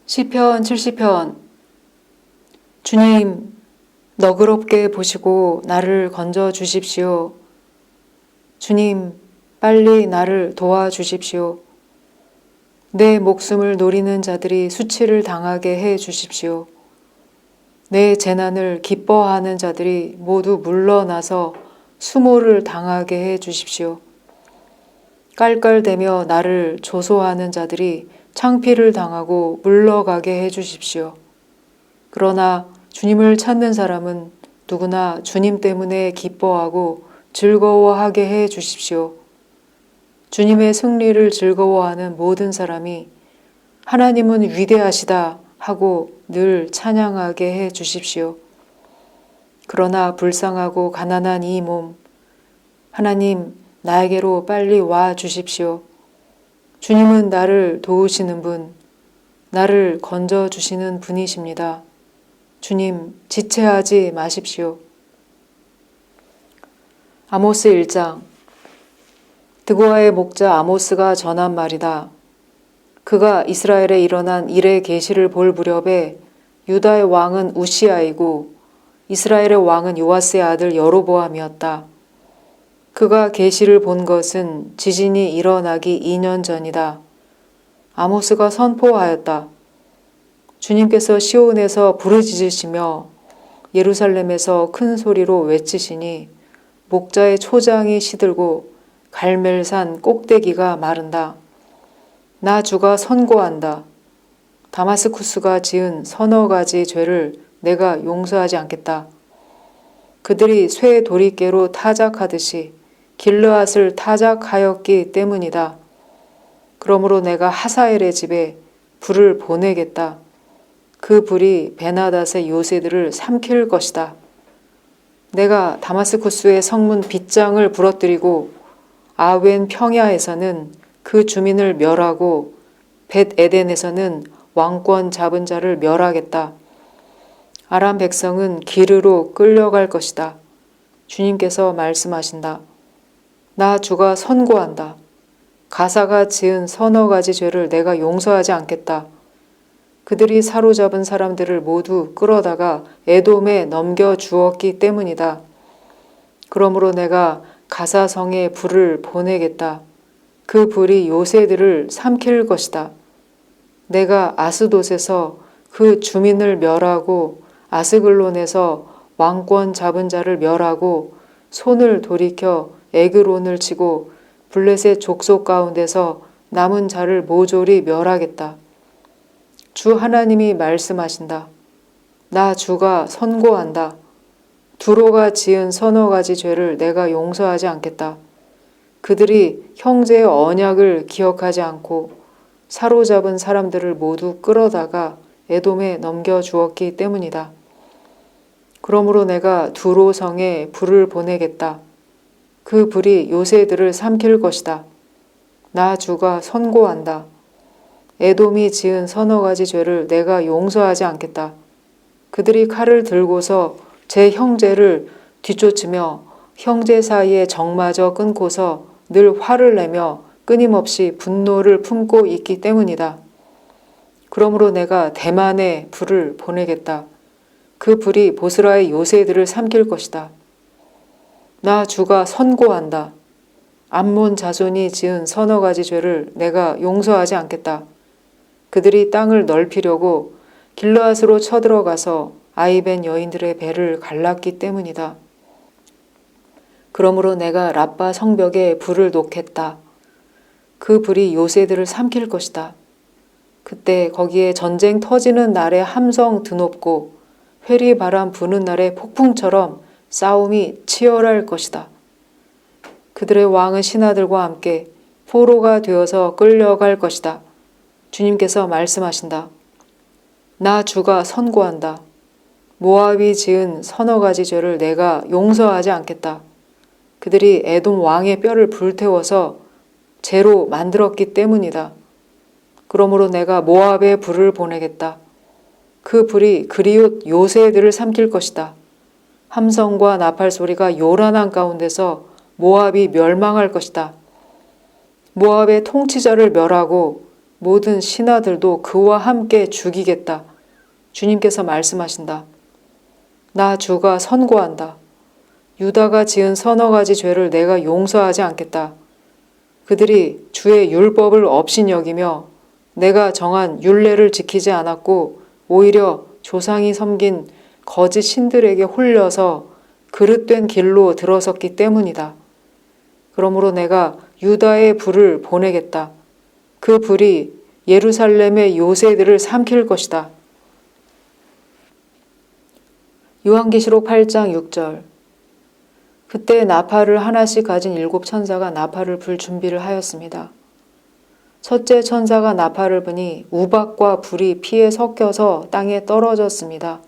시편 70편. 주님, 너그럽게 보시고 나를 건져 주십시오. 주님, 빨리 나를 도와주십시오. 내 목숨을 노리는 자들이 수치를 당하게 해 주십시오. 내 재난을 기뻐하는 자들이 모두 물러나서 수모를 당하게 해 주십시오. 깔깔대며 나를 조소하는 자들이 창피를 당하고 물러가게 해 주십시오. 그러나 주님을 찾는 사람은 누구나 주님 때문에 기뻐하고 즐거워하게 해 주십시오. 주님의 승리를 즐거워하는 모든 사람이 하나님은 위대하시다 하고 늘 찬양하게 해 주십시오. 그러나 불쌍하고 가난한 이 몸, 하나님 나에게로 빨리 와 주십시오. 주님은 나를 도우시는 분, 나를 건져 주시는 분이십니다. 주님, 지체하지 마십시오. 아모스 1장. 드고아의 목자 아모스가 전한 말이다. 그가 이스라엘에 일어난 일의 계시를 볼 무렵에 유다의 왕은 우시아이고 이스라엘의 왕은 요아스의 아들 여로보암이었다. 그가 계시를 본 것은 지진이 일어나기 2년 전이다. 아모스가 선포하였다. 주님께서 시온에서 부르짖으시며 예루살렘에서 큰 소리로 외치시니 목자의 초장이 시들고 갈멜산 꼭대기가 마른다. 나 주가 선고한다. 다마스쿠스가 지은 서너 가지 죄를 내가 용서하지 않겠다. 그들이 쇠 도리깨로 타작하듯이 길르앗을 타작하였기 때문이다. 그러므로 내가 하사엘의 집에 불을 보내겠다. 그 불이 베나닷의 요새들을 삼킬 것이다. 내가 다마스쿠스의 성문 빗장을 부러뜨리고 아웬 평야에서는 그 주민을 멸하고 벳 에덴에서는 왕권 잡은 자를 멸하겠다. 아람 백성은 기르로 끌려갈 것이다. 주님께서 말씀하신다. 나 주가 선고한다. 가사가 지은 서너 가지 죄를 내가 용서하지 않겠다. 그들이 사로잡은 사람들을 모두 끌어다가 에돔에 넘겨 주었기 때문이다. 그러므로 내가 가사성에 불을 보내겠다. 그 불이 요새들을 삼킬 것이다. 내가 아스돗에서 그 주민을 멸하고 아스글론에서 왕권 잡은 자를 멸하고 손을 돌이켜 에그론을 치고 블레셋 족속 가운데서 남은 자를 모조리 멸하겠다. 주 하나님이 말씀하신다. 나 주가 선고한다. 두로가 지은 서너 가지 죄를 내가 용서하지 않겠다. 그들이 형제의 언약을 기억하지 않고 사로잡은 사람들을 모두 끌어다가 에돔에 넘겨주었기 때문이다. 그러므로 내가 두로 성에 불을 보내겠다. 그 불이 요새들을 삼킬 것이다. 나 주가 선고한다. 에돔이 지은 서너 가지 죄를 내가 용서하지 않겠다. 그들이 칼을 들고서 제 형제를 뒤쫓으며 형제 사이에 정마저 끊고서 늘 화를 내며 끊임없이 분노를 품고 있기 때문이다. 그러므로 내가 대만에 불을 보내겠다. 그 불이 보스라의 요새들을 삼킬 것이다. 나 주가 선고한다. 암몬 자손이 지은 서너 가지 죄를 내가 용서하지 않겠다. 그들이 땅을 넓히려고 길르앗으로 쳐들어가서 아이벤 여인들의 배를 갈랐기 때문이다. 그러므로 내가 라빠 성벽에 불을 놓겠다. 그 불이 요새들을 삼킬 것이다. 그때 거기에 전쟁 터지는 날에 함성 드높고 회리 바람 부는 날에 폭풍처럼 싸움이 치열할 것이다. 그들의 왕은 신하들과 함께 포로가 되어서 끌려갈 것이다. 주님께서 말씀하신다. 나 주가 선고한다. 모압이 지은 서너 가지 죄를 내가 용서하지 않겠다. 그들이 에돔 왕의 뼈를 불태워서 재로 만들었기 때문이다. 그러므로 내가 모압에 불을 보내겠다. 그 불이 그리웃 요새들을 삼킬 것이다. 함성과 나팔 소리가 요란한 가운데서 모압이 멸망할 것이다. 모압의 통치자를 멸하고 모든 신하들도 그와 함께 죽이겠다. 주님께서 말씀하신다. 나 주가 선고한다. 유다가 지은 서너 가지 죄를 내가 용서하지 않겠다. 그들이 주의 율법을 업신여기며 내가 정한 율례를 지키지 않았고 오히려 조상이 섬긴 거짓 신들에게 홀려서 그릇된 길로 들어섰기 때문이다. 그러므로 내가 유다의 불을 보내겠다. 그 불이 예루살렘의 요새들을 삼킬 것이다. 요한계시록 8장 6절. 그때 나팔을 하나씩 가진 7천사가 나팔을 불 준비를 하였습니다. 첫째 천사가 나팔을 부니 우박과 불이 피에 섞여서 땅에 떨어졌습니다.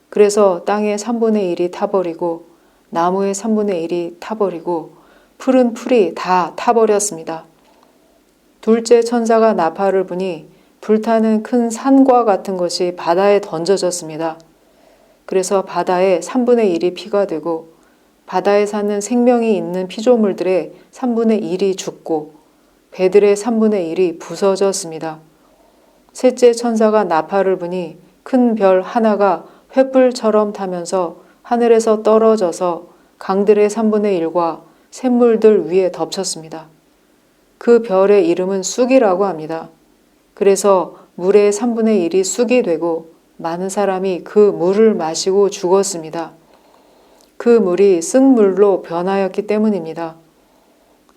그래서 땅의 3분의 1이 타버리고 나무의 3분의 1이 타버리고 푸른 풀이 다 타버렸습니다. 둘째 천사가 나팔을 부니 불타는 큰 산과 같은 것이 바다에 던져졌습니다. 그래서 바다의 3분의 1이 피가 되고 바다에 사는 생명이 있는 피조물들의 3분의 1이 죽고 배들의 3분의 1이 부서졌습니다. 셋째 천사가 나팔을 부니 큰 별 하나가 횃불처럼 타면서 하늘에서 떨어져서 강들의 3분의 1과 샘물들 위에 덮쳤습니다. 그 별의 이름은 쑥이라고 합니다. 그래서 물의 3분의 1이 쑥이 되고 많은 사람이 그 물을 마시고 죽었습니다. 그 물이 쓴물로 변하였기 때문입니다.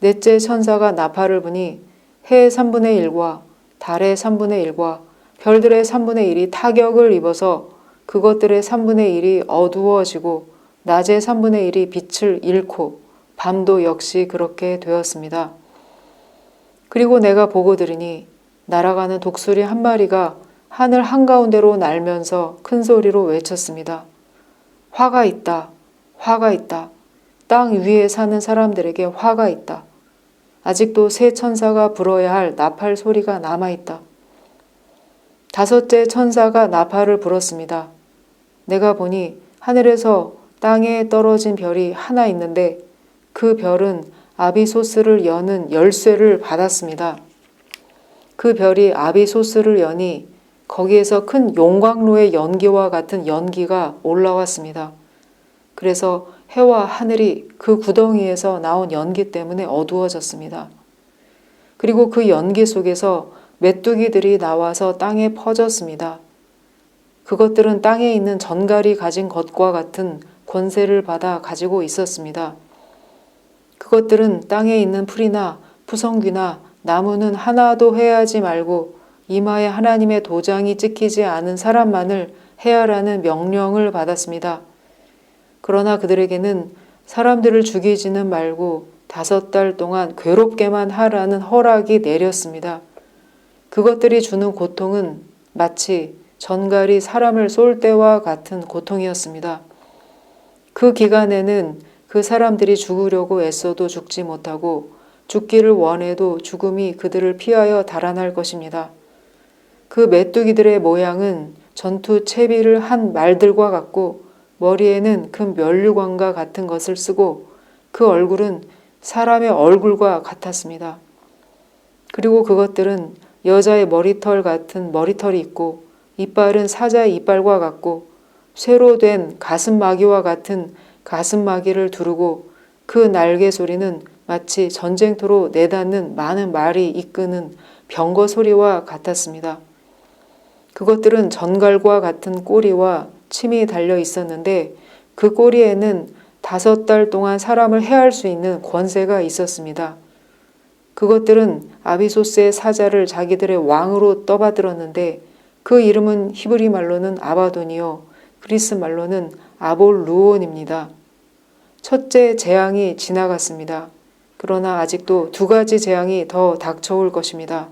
넷째 천사가 나팔을 부니 해의 3분의 1과 달의 3분의 1과 별들의 3분의 1이 타격을 입어서 그것들의 3분의 1이 어두워지고 낮의 3분의 1이 빛을 잃고 밤도 역시 그렇게 되었습니다. 그리고 내가 보고 들으니 날아가는 독수리 한 마리가 하늘 한가운데로 날면서 큰 소리로 외쳤습니다. 화가 있다. 화가 있다. 땅 위에 사는 사람들에게 화가 있다. 아직도 세 천사가 불어야 할 나팔 소리가 남아있다. 다섯째 천사가 나팔을 불었습니다. 내가 보니 하늘에서 땅에 떨어진 별이 하나 있는데 그 별은 아비소스를 여는 열쇠를 받았습니다. 그 별이 아비소스를 여니 거기에서 큰 용광로의 연기와 같은 연기가 올라왔습니다. 그래서 해와 하늘이 그 구덩이에서 나온 연기 때문에 어두워졌습니다. 그리고 그 연기 속에서 메뚜기들이 나와서 땅에 퍼졌습니다. 그것들은 땅에 있는 전갈이 가진 것과 같은 권세를 받아 가지고 있었습니다. 그것들은 땅에 있는 풀이나 푸성귀나 나무는 하나도 해하지 말고 이마에 하나님의 도장이 찍히지 않은 사람만을 해하라는 명령을 받았습니다. 그러나 그들에게는 사람들을 죽이지는 말고 5달 동안 괴롭게만 하라는 허락이 내렸습니다. 그것들이 주는 고통은 마치 전갈이 사람을 쏠 때와 같은 고통이었습니다. 그 기간에는 그 사람들이 죽으려고 애써도 죽지 못하고 죽기를 원해도 죽음이 그들을 피하여 달아날 것입니다. 그 메뚜기들의 모양은 전투 채비를 한 말들과 같고 머리에는 큰 면류관과 같은 것을 쓰고 그 얼굴은 사람의 얼굴과 같았습니다. 그리고 그것들은 여자의 머리털 같은 머리털이 있고 이빨은 사자의 이빨과 같고 쇠로 된 가슴마귀와 같은 가슴마귀를 두르고 그 날개 소리는 마치 전쟁터로 내닫는 많은 말이 이끄는 병거 소리와 같았습니다. 그것들은 전갈과 같은 꼬리와 침이 달려 있었는데 그 꼬리에는 5달 동안 사람을 해할 수 있는 권세가 있었습니다. 그것들은 아비소스의 사자를 자기들의 왕으로 떠받들었는데 그 이름은 히브리 말로는 아바돈이요 그리스 말로는 아볼루온입니다. 첫째 재앙이 지나갔습니다. 그러나 아직도 2가지 재앙이 더 닥쳐올 것입니다.